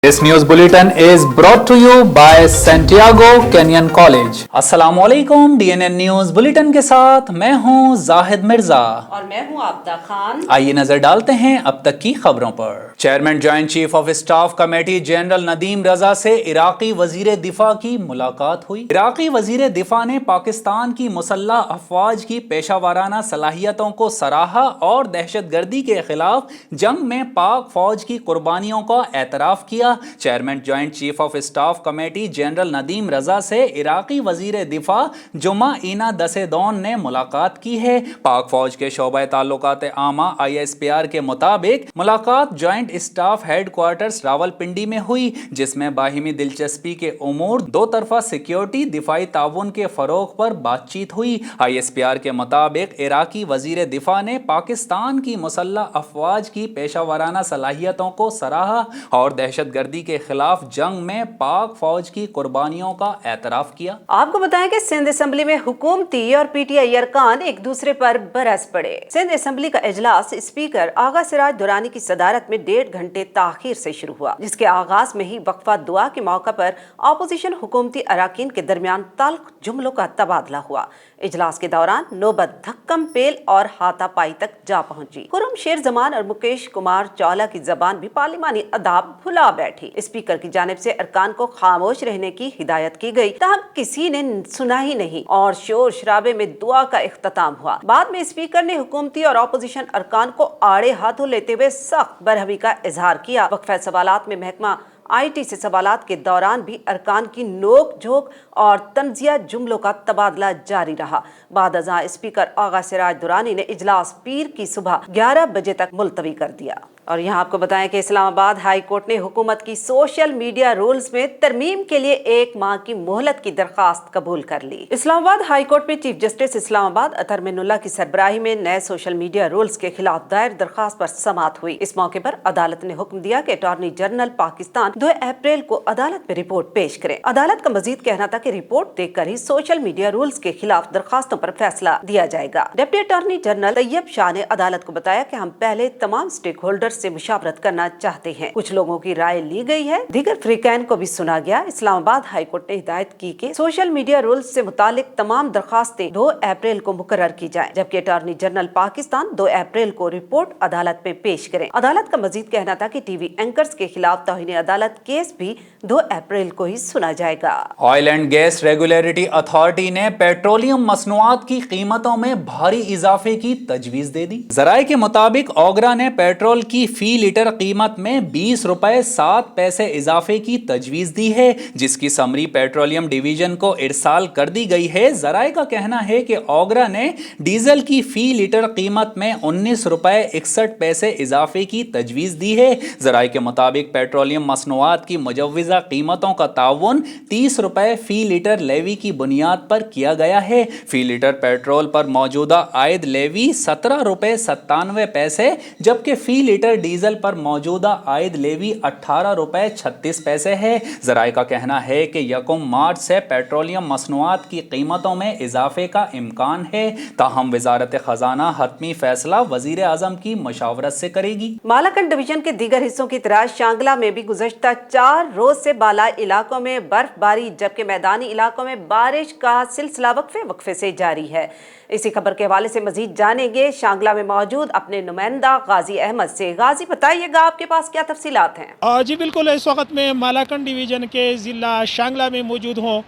This news bulletin is brought to you by Santiago Kenyan College. अस्सलामुअलैकुम DNN news bulletin के साथ मैं हूं जाहिद मिर्जा और मैं हूं आबदा खान। आइए नजर डालते हैं अब तक की खबरों पर। Chairman joint chief of staff committee general Nadeem Raza से इराकी वजीर दिफा की मुलाकात हुई। इराकी वजीर दिफा ने पाकिस्तान की मुसल्लह अफवाज की पेशा वाराना सलाहियतों को सराहा और दहशतगर्दी के खिलाफ जंग में पाक फौज की कुर्बानियों का एतराफ किया। Chairman joint chief of staff committee general Nadeem Raza से इराकी वजीर दिफा जुमा इना दसेदौन ने मुलाकात की है। पाक फौज के शोबा ताल्लुकात आमा ISPR के मुताबिक मुलाकात joint staff head quarters Rawalpindi में हुई, जिसमें बाहिमी दिलचस्पी के उमूर दो तरफा सिक्योरिटी दिफाई ताउन के फरोग पर बातचीत हुई। ISPR के मुताबिक इराकी वजीर दिफा ने पाकिस्तान की मुसल्लह अफवाज की पेशा वाराना सलाहियतों को सराहा और दहशतगर्दी के खिलाफ जंग में पाक फौज की कुर्बानियों का एतराफ किया। आपको बताएं कि सिंध असेंबली में हुकूमती और PTI अरकान एक दूसरे पर बरस पड़े। सिंध असेंबली का इजलास स्पीकर आगा सिराज दुरानी की सदारत में 1.5 घंटे ताखीर से शुरू हुआ, जिसके आगाज में ही वक्फा दुआ के मौका पर अपोजिशन हुकूमती अराकीन के दरमियान तल्ख जुमलों का तबादला हुआ। इजलास के दौरान नौबत धक्कम पेल और हाथापाई तक जा पहुंची। खुर्रम शेर जमान और मुकेश कुमार चावला की जबान भी पार्लिमानी अदाब भुला बैठी। स्पीकर की जानिब से अरकान को खामोश रहने की हिदायत की गई, ताहम किसी ने सुना ही नहीं और शोर शराबे में दुआ का इख्तिताम हुआ। बाद में स्पीकर ने हुकूमती और अपोजिशन अरकान को आड़े हाथों लेते हुए सख्त बरहमी का इजहार किया। वक्फा सवालात में महकमा IT से सवालात के दौरान भी अरकान की नोक झोंक और तंजिया जुमलों का तबादला जारी रहा। बाद अज़ां स्पीकर आगा सिराज दुरानी ने इजलास पीर की सुबह 11 बजे तक मुलतवी कर दिया। और यहाँ आपको बताएं कि इस्लामाबाद हाई कोर्ट ने हुकूमत की सोशल मीडिया रूल्स में तरमीम के लिए 1 माह की मोहलत की दरखास्त कबूल कर ली। इस्लामाबाद हाई कोर्ट में चीफ जस्टिस इस्लामाबाद अतर मिनुल्लाह की सरबराही में नए सोशल मीडिया रूल्स के खिलाफ दायर दरखास्त पर समाअत हुई। इस मौके पर अदालत ने हुक्म दिया कि अटॉर्नी जनरल पाकिस्तान 2 अप्रैल को अदालत में रिपोर्ट पेश करें। अदालत का मजीद कहना था कि रिपोर्ट देखकर ही सोशल मीडिया रूल्स के खिलाफ दरखास्तों पर फैसला दिया जाएगा। Deputy attorney general Tayyab Shah ने अदालत को बताया कि हम पहले तमाम स्टेक होल्डर से मुशावरत करना चाहते हैं। कुछ लोगों की राय ली गई है, दीगर फ्रीकैन को भी सुना गया। इस्लामाबाद हाई कोर्ट ने हिदायत की कि सोशल मीडिया रूल्स से मुतालिक तमाम दरखास्तें 2 अप्रैल को मुकर्रर की जाएं, जबकि अटॉर्नी जनरल पाकिस्तान 2 अप्रैल को रिपोर्ट अदालत में पेश करें। अदालत का मजीद कहना था कि टीवी एंकर्स के खिलाफ तौहीन अदालत केस भी 2 अप्रैल को ही सुना जाएगा। Oil and gas regulatory authority ने पेट्रोलियम मसनूआत की कीमतों में भारी इजाफे की तजवीज दे दी। जराये के मुताबिक ओगरा ने पेट्रोल की फी लीटर कीमत में 20 रुपए 7 पैसे इजाफे की तजवीज दी है, जिसकी समरी पेट्रोलियम डिवीजन को इरसाल कर दी गई है। जराये का कहना है कि ओगरा ने डीजल की फी लीटर कीमत में 19 रुपए 61 पैसे इजाफे की तजवीज दी है। जराये के मुताबिक पेट्रोलियम मसनूआत की मुजव्वज़ा कीमतों का ताउन 30 रुपए फी लीटर लेवी की बुनियाद पर किया गया है। फी लीटर पेट्रोल पर मौजूदा आयद लेवी 17 रुपए 97 पैसे, जबकि फी लीटर डीजल पर मौजूदा आयद लेवी 18 रुपए 36 पैसे है। जराये का कहना है कि 1 मार्च से पेट्रोलियम मसनूआत की कीमतों में इजाफे का इम्कान है, ताहम वजारत खजाना हतमी फैसला वजीर आजम की मशावरत से करेगी। मालाकंड डिवीजन के दीगर हिस्सों की तरह शांगला में भी गुज़श्ता 4 रोज से बाला इलाकों में बर्फबारी, जबकि मैदानी इलाकों में बारिश का सिलसिला वक्फे से जारी है। इसी खबर के हवाले से मजीद जानेंगे शांगला में मौजूद अपने नुमाइंदा गाजी अहमद से। गाजी बताइएगा, आपके पास क्या तफसीलात हैं? जी बिल्कुल, इस वक्त में मालाकंड डिवीज़न के ज़िला शांगला में मौजूद हूँ।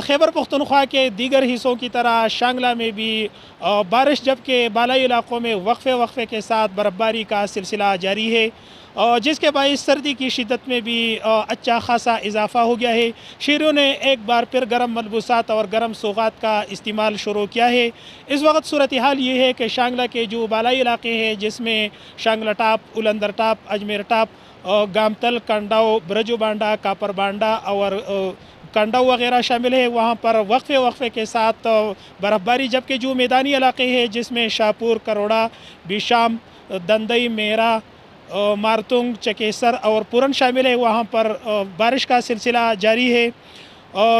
खैबर पख्तूनख्वा के दीगर हिस्सों की तरह शांगला में भी बारिश, जबकि बालाई इलाकों में वक्फे के साथ बर्फबारी का सिलसिला जारी है, जिसके बायस सर्दी की शिद्दत में भी अच्छा खासा इजाफा हो गया है। शहरियों ने एक बार फिर गर्म मलबूसात और गर्म सौगात का इस्तेमाल शुरू किया है। इस वक्त सूरत हाल ये है कि शांगला के जो बालाई इलाके हैं, जिसमें Shangla top, Ulandar top, Ajmer top, Gamtal, Kandao, Barjo Banda, Kapar Banda और कंडाव वगैरह शामिल है, वहाँ पर वक्फे के साथ बर्फबारी, जबकि जो मैदानी इलाके हैं जिसमें शाहपुर, करोड़ा, बिशाम, दंदई, मेरा, मारतुंग, चकेसर और पुरन शामिल है, वहाँ पर बारिश का सिलसिला जारी है।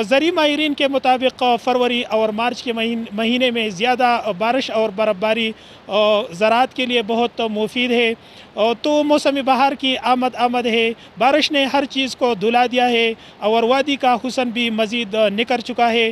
زرعی ماہرین کے مطابق فروری اور مارچ کے مہینے میں زیادہ بارش اور برف باری زراعت کے لیے بہت مفید ہے. تو موسم بہار کی آمد ہے. بارش نے ہر چیز کو دھلا دیا ہے اور وادی کا حسن بھی مزید نکھر چکا ہے.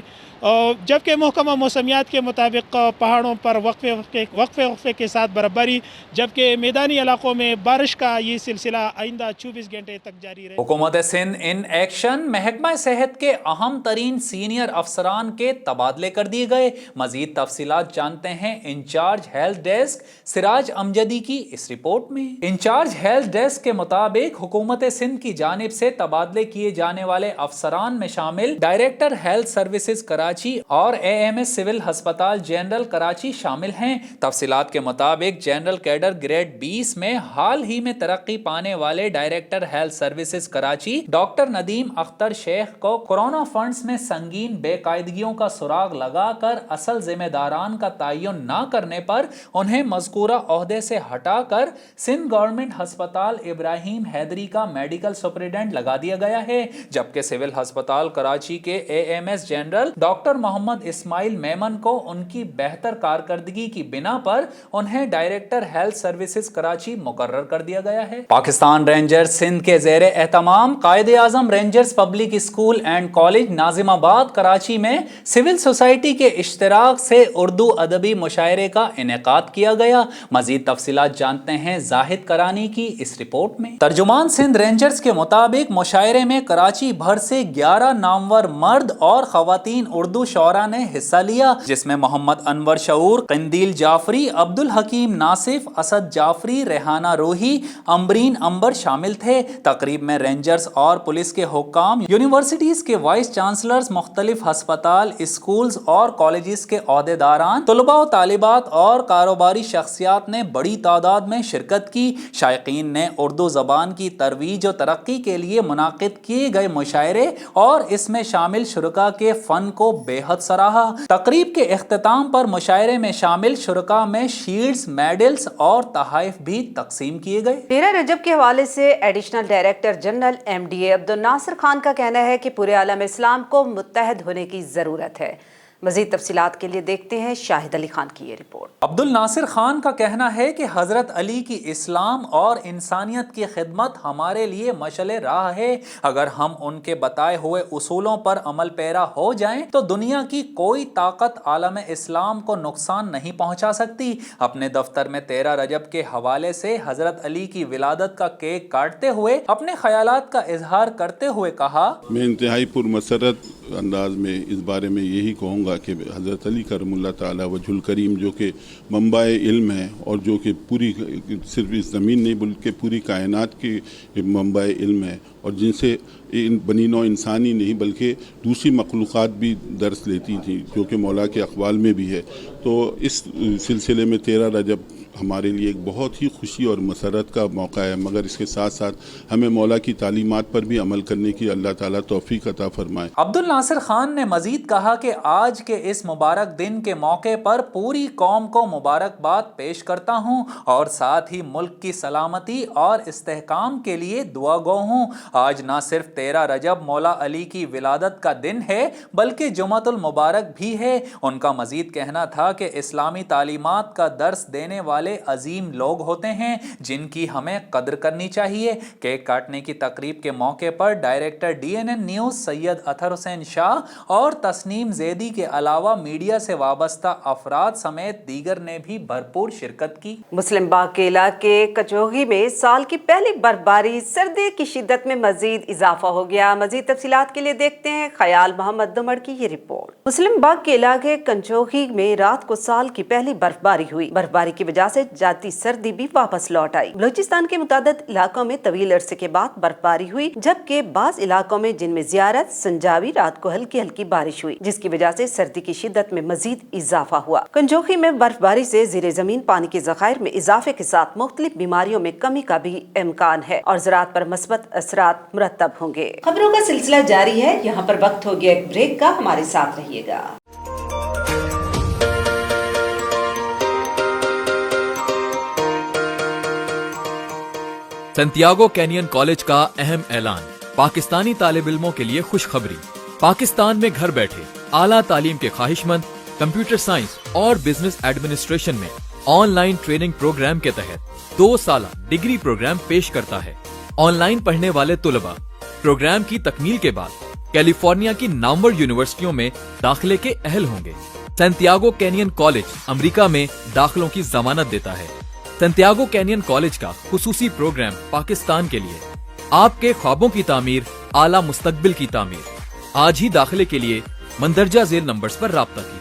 جبکہ محکمہ موسمیات کے مطابق پہاڑوں پر وقفے کے ساتھ برفباری، جبکہ میدانی علاقوں میں بارش کا یہ سلسلہ آئندہ 24 گھنٹے تک جاری رہے. حکومت سندھ ان ایکشن، محکمہ صحت کے اہم ترین سینئر افسران کے تبادلے کر دیے گئے. مزید تفصیلات جانتے ہیں انچارج ہیلتھ ڈیسک سراج امجدی کی اس رپورٹ میں. انچارج ہیلتھ ڈیسک کے مطابق حکومت سندھ کی جانب سے تبادلے کیے جانے والے افسران میں شامل ڈائریکٹر ہیلتھ سروسز کراچی اور AMS سول ہسپتال جنرل کراچی شامل ہیں. تفصیلات کے مطابق جنرل کیڈر گریڈ 20 میں حال ہی میں ترقی پانے والے director health services Karachi doctor Nadeem Akhtar شیخ کو کورونا فنڈز میں سنگین بے قاعدگیوں کا سراغ لگا کر اصل ذمہ داران کا تعین نہ کرنے پر انہیں مذکورہ عہدے سے ہٹا کر سندھ گورنمنٹ ہسپتال ابراہیم حیدری کا میڈیکل سپرنٹینڈنٹ لگا دیا گیا ہے. جبکہ سول ہسپتال کراچی کے AMS جنرل ڈاکٹر محمد اسماعیل میمن کو ان کی بہتر کارکردگی کی بنا پر انہیں ڈائریکٹر ہیلتھ سروسز کراچی مقرر کر دیا گیا ہے. پاکستان رینجرز سندھ کے زیر اہتمام Quaid Azam rangers public school and college Nazimabad Karachi میں سول سوسائٹی کے اشتراک سے اردو ادبی مشاعرے کا انعقاد کیا گیا. مزید تفصیلات جانتے ہیں زاہد کرانی کی اس رپورٹ میں. ترجمان سندھ رینجرز کے مطابق مشاعرے میں کراچی بھر سے 11 نامور مرد اور خواتین اردو شعراء نے حصہ لیا، جس میں محمد انور شعور، قندیل جعفری، عبد الحکیم ناصف، اسد جعفری، ریحانہ روحی، امبرین امبر شامل تھے. تقریب میں رینجرز اور پولیس کے حکام، یونیورسٹیز کے وائس چانسلرز، مختلف ہسپتال، اسکولز اور کالجز کے عہدیداران، طلباء و طالبات اور کاروباری شخصیات نے بڑی تعداد میں شرکت کی. شائقین نے اردو زبان کی ترویج و ترقی کے لیے منعقد کیے گئے مشاعرے اور اس میں شامل شرکاء کے فن کو بے حد سراہا. تقریب کے اختتام پر مشاعرے میں شامل شرکاء میں شیلڈز، میڈلز اور تحائف بھی تقسیم کیے گئے. 13 رجب کے حوالے سے ایڈیشنل ڈائریکٹر جنرل MDA عبد الناصر خان کا کہنا ہے کہ پورے عالم اسلام کو متحد ہونے کی ضرورت ہے. مزید تفصیلات کے لیے دیکھتے ہیں شاہد علی خان کی یہ رپورٹ. عبد الناصر خان کا کہنا ہے کہ حضرت علی کی اسلام اور انسانیت کی خدمت ہمارے لیے مشعل راہ ہے. اگر ہم ان کے بتائے ہوئے اصولوں پر عمل پیرا ہو جائیں تو دنیا کی کوئی طاقت عالم اسلام کو نقصان نہیں پہنچا سکتی. اپنے دفتر میں 13 رجب کے حوالے سے حضرت علی کی ولادت کا کیک کاٹتے ہوئے اپنے خیالات کا اظہار کرتے ہوئے کہا، میں انتہائی پرمسرت انداز میں اس بارے میں یہی کہوں گا کہ حضرت علی کرم اللہ تعالیٰ وجہ الکریم جو کہ منبع علم ہے اور جو کہ پوری صرف اس زمین نہیں بلکہ پوری کائنات کی منبع علم ہے اور جن سے بنی نوع انسانی نہیں بلکہ دوسری مخلوقات بھی درس لیتی تھیں جو کہ مولا کے اقوال میں بھی ہے. تو اس سلسلے میں 13 رجب ہمارے لیے ایک بہت ہی خوشی اور مسرت کا موقع ہے، مگر اس کے ساتھ ساتھ ہمیں مولا کی تعلیمات پر بھی عمل کرنے کی اللہ تعالیٰ توفیق عطا فرمائے. عبد الناصر خان نے مزید کہا کہ آج کے اس مبارک دن کے موقع پر پوری قوم کو مبارکباد پیش کرتا ہوں اور ساتھ ہی ملک کی سلامتی اور استحکام کے لیے دعا گو ہوں. آج نہ صرف 13 رجب مولا علی کی ولادت کا دن ہے بلکہ جمعۃ المبارک بھی ہے. ان کا مزید کہنا تھا کہ اسلامی تعلیمات کا درس دینے والے عظیم لوگ ہوتے ہیں جن کی ہمیں قدر کرنی چاہیے. کیک کاٹنے کی تقریب کے موقع پر ڈائریکٹر DNN نیوز سید اطہر حسین شاہ اور تسنیم زیدی کے علاوہ میڈیا سے وابستہ افراد سمیت دیگر نے بھی بھرپور شرکت کی. مسلم باغ کے علاقے کچوگی میں سال کی پہلی برفباری، سردی کی شدت میں مزید اضافہ ہو گیا. مزید تفصیلات کے لیے دیکھتے ہیں خیال محمد دمڑ کی یہ رپورٹ. مسلم باغ کے علاقے کنچوگی میں رات کو سال کی پہلی برفباری ہوئی. برفباری کی وجہ سے جاتی سردی بھی واپس لوٹ آئی. بلوچستان کے متعدد علاقوں میں طویل عرصے کے بعد برفباری ہوئی، جبکہ بعض علاقوں میں جن میں زیارت سنجاوی رات کو ہلکی ہلکی بارش ہوئی جس کی وجہ سے سردی کی شدت میں مزید اضافہ ہوا. کنجوخی میں برفباری سے زیر زمین پانی کے ذخائر میں اضافے کے ساتھ مختلف بیماریوں میں کمی کا بھی امکان ہے اور زراعت پر مثبت اثرات مرتب ہوں گے. خبروں کا سلسلہ جاری ہے. یہاں پر وقت ہو گیا ایک بریک کا، ہمارے ساتھ رہیے گا. سنتیاگو کینین کالج کا اہم اعلان، پاکستانی طالب علموں کے لیے خوشخبری. पाकिस्तान में घर बैठे आला तालीम के ख्वाहिशमंद कंप्यूटर साइंस और बिजनेस एडमिनिस्ट्रेशन में ऑनलाइन ट्रेनिंग प्रोग्राम के तहत 2 साल डिग्री प्रोग्राम पेश करता है। ऑनलाइन पढ़ने वाले तुलबा प्रोग्राम की तकमील के बाद कैलिफोर्निया की नामवर यूनिवर्सिटियों में दाखिले के अहल होंगे। सैंटियागो कैनियन कॉलेज अमेरिका में दाखिलों की जमानत देता है। सैंटियागो कैनियन कॉलेज का खुसूसी प्रोग्राम पाकिस्तान के लिए आपके ख्वाबों की तामीर, आला मुस्तकबिल की तामीर। आज ही दाखिले के लिए मंदरजा झेल नंबर्स पर राब्ता कीजिए।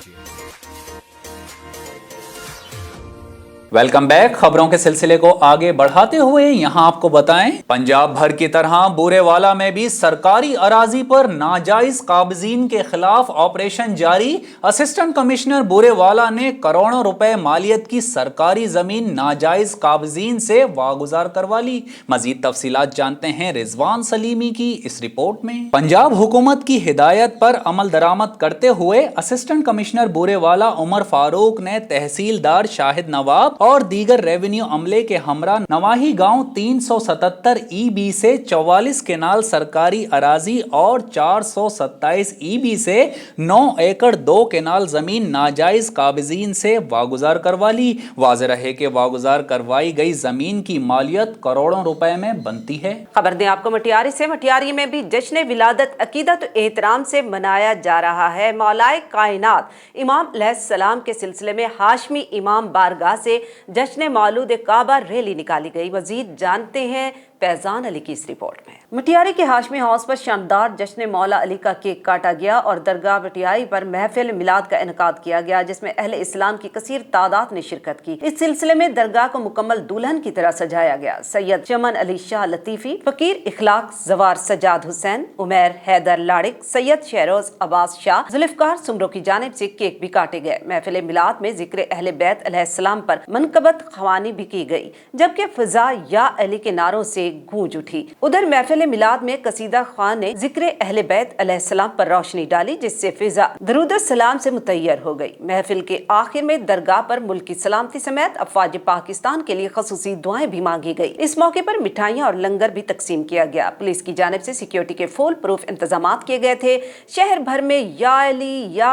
Welcome back. खबरों के सिलसिले को आगे बढ़ाते हुए यहाँ आपको बताएं, पंजाब भर की तरह बूरेवाला में भी सरकारी अराजी पर नाजायज काबजीन के खिलाफ ऑपरेशन जारी। असिस्टेंट कमिश्नर बूरेवाला ने करोड़ों रुपए मालियत की सरकारी जमीन नाजायज काबजीन से वागुजार करवा ली। मजीद तफसीलात जानते हैं रिजवान सलीमी की इस रिपोर्ट में। पंजाब हुकूमत की हिदायत पर अमल दरामद करते हुए असिस्टेंट कमिश्नर बूरेवाला उमर फारूक ने तहसीलदार शाहिद नवाब और दीगर रेवेन्यू अमले के हमरा नवाही गांव 377 EB से 44 केनाल सरकारी अराजी और 427 EB से 9 एकड़ 2 केनाल जमीन नाजायज काबिजीन से वागुजार करवा ली। वाज़ेह रहे कि वागुजार करवाई गई जमीन की मालियत करोड़ों रुपए में बनती है। खबर दें आपको मटियारी से। मटियारी में भी जश्न विलादत अकीदत एहतराम से मनाया जा रहा है। मौलाए कायनात इमाम अलैहिस्सलाम के सिलसिले में हाशमी इमाम बारगाह से जश्न मौलूद काबा रैली निकाली गई। मजीद जानते हैं फैजान अली की इस रिपोर्ट में। मटियारी के हाशमी हाउस पर शानदार जश्न मौला अली का केक काटा गया और दरगाह मटियारी पर महफिल मिलाद का इनकाद किया गया, जिसमें अहले इस्लाम की कसीर तादाद ने शिरकत की। इस सिलसिले में दरगाह को मुकम्मल दुल्हन की तरह सजाया गया। सैयद चमन अली शाह लतीफी, फकीर इखलाक जवार सजाद हुसैन, उमैर हैदर लाड़िक, सैयद शहरोज अब्बास शाह, जुल्फकार सुमरो की जानिब से केक भी काटे गए। महफिल मिलाद में जिक्र अहले बैत अलैहिस्सलाम पर मनकबत ख्वानी भी की गई, जबकि फिजा या अली के नारों से गूंज उठी। उधर महफिल मिलाद में कसीदा खान ने जिक्र अहले बैत अलैहिस्सलाम पर रोशनी डाली, जिससे फिजा दरूद सलाम से मुतैयर हो गई। महफिल के आखिर में दरगाह पर मुल्क की सलामती समेत अफवाज पाकिस्तान के लिए खसूसी दुआएं भी मांगी गई। इस मौके पर मिठाइयां और लंगर भी तकसीम किया गया। पुलिस की जानिब से सिक्योरिटी के फुल प्रूफ इंतजाम किए गए थे। शहर भर में या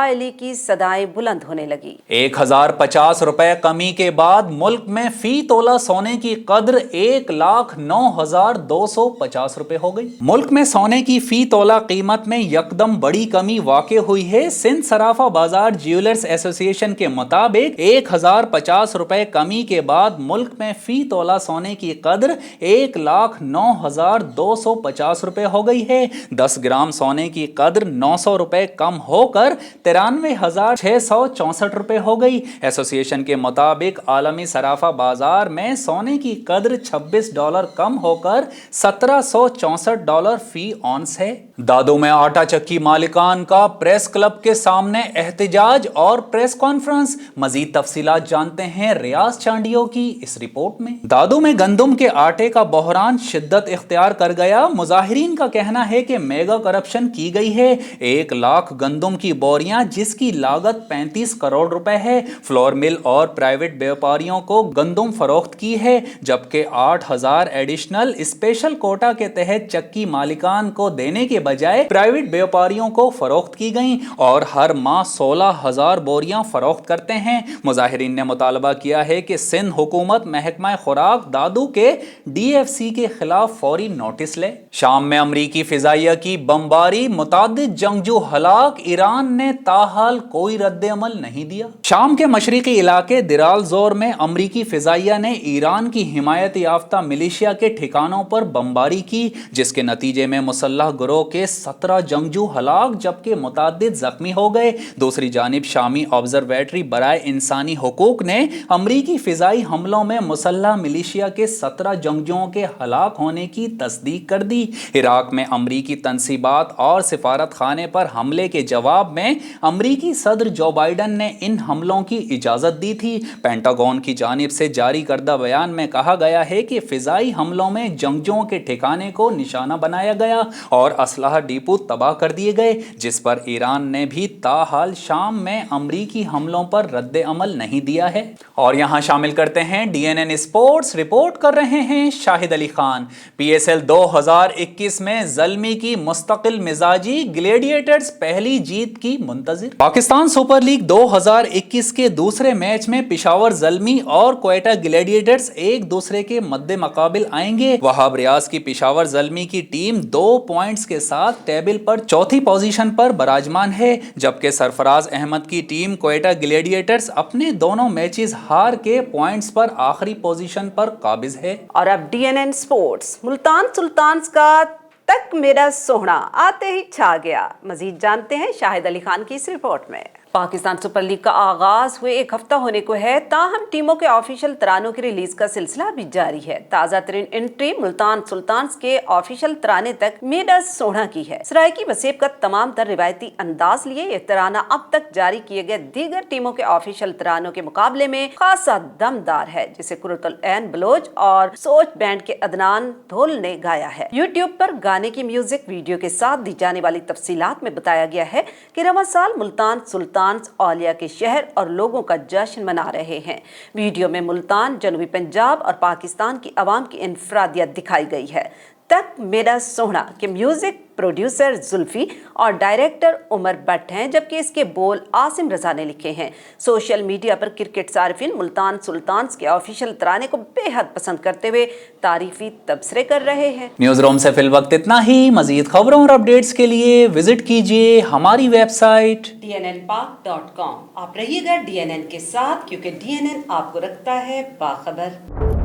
अली की सदाएं बुलंद होने लगी। 1050 रुपए कमी के बाद मुल्क में फी तोला सोने की कद्र 1,09,250 रुपए हो गई। मुल्क में सोने की फी तोला कीमत में यकदम बड़ी कमी वाक़ हुई है। सिंध सराफा बाजार ज्वेलर्स एसोसिएशन के मुताबिक 1050 रुपए कमी के बाद मुल्क में फी तोला सोने की कद्र 1,09,250 रुपए हो गई है। 10 ग्राम सोने की कद्र 900 रुपए कम होकर 93,664 रुपए हो गई। एसोसिएशन के मुताबिक आलमी सराफा बाजार में सोने की कद्र $26 कम होकर $1764 फी ऑन्स है। दादू में आटा चक्की मालिकान का प्रेस क्लब के सामने एहतजाज और प्रेस कॉन्फ्रेंस। मजीद तफसीलात जानते हैं रियाज चांडियो की इस रिपोर्ट में। दादू में गंदम के आटे का बहरान शिद्दत इख्तियार कर गया। मुजाहिरीन का कहना है कि मेगा करप्शन की गई है। 1 लाख गंदम की बोरियां जिसकी लागत 35 करोड़ रुपए है, फ्लोर मिल और प्राइवेट व्यापारियों को गंदम फरोख्त की है, जबकि 8,000 एडिशनल स्पेशल कोटा के तहत चक्की मालिकान को देने के बजाय प्राइवेट व्यापारियों को फरोख्त की गई और हर माह 16,000 बोरियां फरोख्त करते हैं। मुजाहिरीन ने मुतालबा किया है कि सिंध हुकूमत महकमा खुराक दादू के DFC के खिलाफ फौरी नोटिस ले। शाम में अमरीकी फिजाइया की बमबारी, मुतादिद जंगजू हलाक, ईरान ने ताहाल कोई रद्द-ए-अमल नहीं दिया। शाम के मशरिकी इलाके दिराल जोर में अमरीकी फिजाइया ने ईरान की हिमायत याफ्ता मिलिशिया के ठिकानों पर बमबारी की, जिसके नतीजे में मुसल्लह गिरोह के 17 जंगजू हलाक जबकि मुतादिद जख्मी हो गए। दूसरी जानिब शामी ऑब्जर्वेटरी बराए इंसानी हुकूक ने अमरीकी फिजाई हमलों में मुसल्लह मिलिशिया के 17 जंगजुओं के हलाक होने की तस्दीक कर दी। इराक में अमरीकी तंसीबात और सिफारत खाने पर हमले के जवाब में अमरीकी सदर जो बाइडन ने इन हमलों की इजाज़त दी थी। पेंटागन की जानिब से जारी करदा बयान में कहा गया है कि फिजाई हमलों में जंगजुओं के ठिकाने को को निशाना बनाया गया और असलहा डिपो तबाह कर दिए गए, जिस पर ईरान ने भी ताहाल शाम में अमरीकी हमलों पर रद्द अमल नहीं दिया है। और यहाँ शामिल करते हैं DNN स्पोर्ट्स, रिपोर्ट कर रहे हैं शाहिद अली खान। PSL 2021 में ज़ल्मी की मुस्तकिल मिजाजी, ग्लेडिएटर्स पहली जीत की मुंतजिर। पाकिस्तान सुपर लीग 2021 के दूसरे मैच में पिशावर ज़ल्मी और क्वेटा ग्लेडिएटर्स एक दूसरे के मद्दे मुकाबिल आएंगे। वहाब रियाज की पिशावर ज़ल्मी की टीम 2 पॉइंट्स के साथ टेबल पर चौथी पोजीशन पर बराजमान है, जबकि सरफराज अहमद की टीम क्वेटा ग्लेडिएटर्स अपने दोनों मैचेस हार के पॉइंट्स पर आखिरी पोजीशन पर काबिज है। और अब DNN स्पोर्ट्स, मुल्तान सुल्तान्स का तक मेरा सोहना आते ही छा गया। मजीद जानते हैं शाहिद अली खान की इस रिपोर्ट में। पाकिस्तान सुपर लीग का आगाज हुए 1 हफ्ता होने को है, ताहम टीमों के ऑफिशियल तरानों की रिलीज का सिलसिला भी जारी है। ताज़ा तरीन एंट्री मुल्तान सुल्तान्स के ऑफिशियल तराने तक मेरा सोहना की है। सराइकी वसीब का तमाम तर रिवायती अंदाज लिए ये तराना अब तक जारी किए गए दीगर टीमों के ऑफिशियल तरानों के मुकाबले में खासा दमदार है, जिसे कुर्रतुल ऐन बलोच और सोच बैंड के अदनान धोल ने गाया है। यूट्यूब पर गाने की म्यूजिक वीडियो के साथ दी जाने वाली तफसीलात में बताया गया है कि रवां साल मुल्तान सुल्तान औलिया के शहर और लोगों का जश्न मना रहे हैं। वीडियो में मुल्तान, जनूबी पंजाब और पाकिस्तान की आवाम की इनफरादियत दिखाई गई है। तक मेरा सोहना के म्यूजिक प्रोड्यूसर जुल्फी और डायरेक्टर उमर भट्ट हैं, जबकि इसके बोल आसिम रजा ने लिखे हैं। सोशल मीडिया पर क्रिकेट सार्फिन मुल्तान सुल्तान्स के ऑफिशियल तराने को बेहद पसंद करते हुए तारीफी तबसरे कर रहे हैं। न्यूज रूम से फिल वक्त इतना ही। मजीद खबरों और अपडेट्स के लिए विजिट कीजिए हमारी वेबसाइट dnnpak.com। आप रहिएगा DNN के साथ, क्योंकि DNN आपको रखता है बाखबर।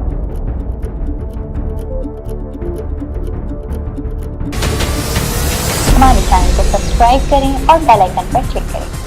हमारे चैनल को सब्सक्राइब करें और बेल आइकन पर क्लिक करें।